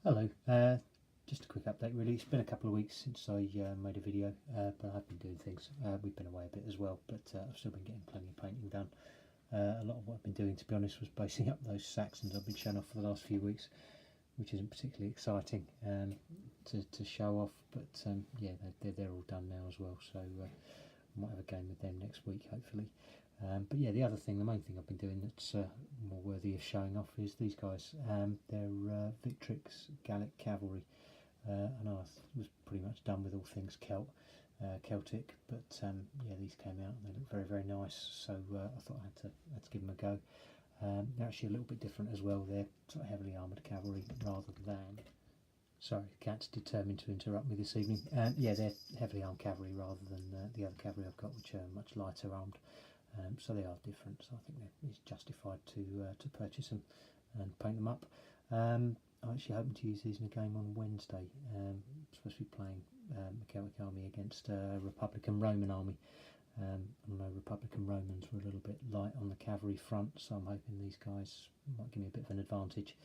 Hello, just a quick update really. It's been a couple of weeks since I made a video, but I've been doing things. We've been away a bit as well, but I've still been getting plenty of painting done. A lot of what I've been doing, to be honest, was basing up those Saxons I've been showing off for the last few weeks, which isn't particularly exciting to show off, but yeah, they're all done now as well, so I might have a game with them next week hopefully. But yeah, the main thing I've been doing that's more worthy of showing off is these guys. They're Victrix Gallic cavalry. I know I was pretty much done with all things Celtic, but yeah, these came out and they look very, very nice, so I thought I had to give them a go. They're actually a little bit different as well. They're sort of heavily armoured cavalry rather than... Sorry, the cat's determined to interrupt me this evening. Yeah, they're heavily armed cavalry rather than the other cavalry I've got, which are much lighter armed. So they are different, so I think it's justified to purchase them and paint them up. I'm actually hoping to use these in a game on Wednesday. I'm supposed to be playing the Celtic army against a Republican Roman army. I know Republican Romans were a little bit light on the cavalry front, so I'm hoping these guys might give me a bit of an advantage.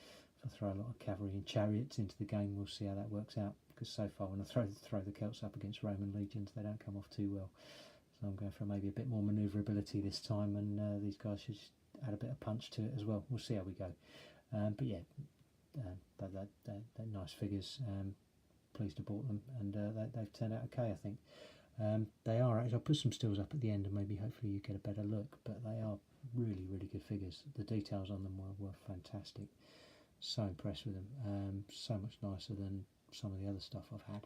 If I throw a lot of cavalry and chariots into the game, we'll see how that works out, because so far when I throw the Celts up against Roman legions, they don't come off too well. So I'm going for maybe a bit more manoeuvrability this time, and these guys should just add a bit of punch to it as well. We'll see how we go. But yeah, they're nice figures. Pleased to bought them, and they've turned out okay, I think. They are actually, I'll put some stills up at the end and maybe hopefully you get a better look, but they are really, really good figures. The details on them were fantastic. So impressed with them. So much nicer than some of the other stuff I've had.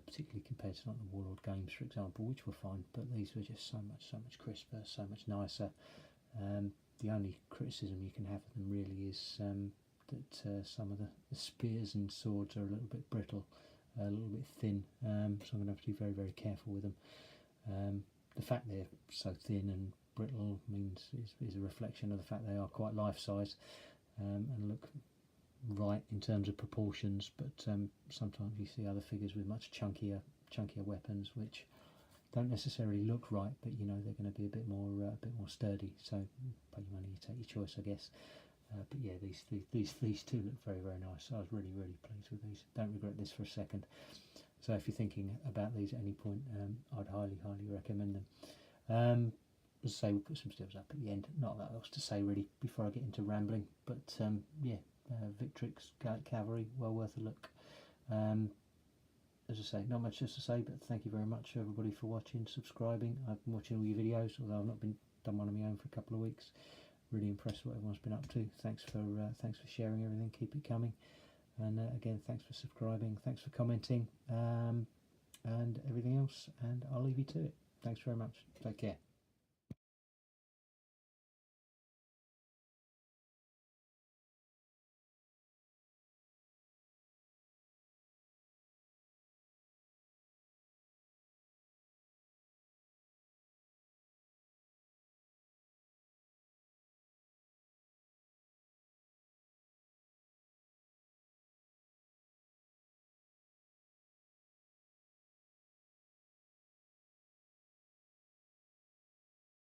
Particularly compared to like the Warlord games, for example, which were fine, but these were just so much crisper, so much nicer. The only criticism you can have of them really is that some of the spears and swords are a little bit brittle, a little bit thin, so I'm going to have to be very, very careful with them. The fact they're so thin and brittle is a reflection of the fact they are quite life-size and look right in terms of proportions, but sometimes you see other figures with much chunkier weapons which don't necessarily look right, but you know they're going to be a bit more sturdy. So pay your money, you take your choice, I guess. But yeah, these two look very, very nice. I was really, really pleased with these. Don't regret this for a second. So if you're thinking about these at any point, I'd highly recommend them. As I say, we'll put some stills up at the end. Not a lot else to say really before I get into rambling, but yeah. Victrix Gallic cavalry, well worth a look. As I say, not much else to say, but thank you very much everybody for watching, subscribing. I've been watching all your videos, although I've not done one of my own for a couple of weeks. Really impressed with what everyone's been up to. Thanks for sharing everything. Keep it coming. And again, thanks for subscribing. Thanks for commenting, and everything else. And I'll leave you to it. Thanks very much. Take care.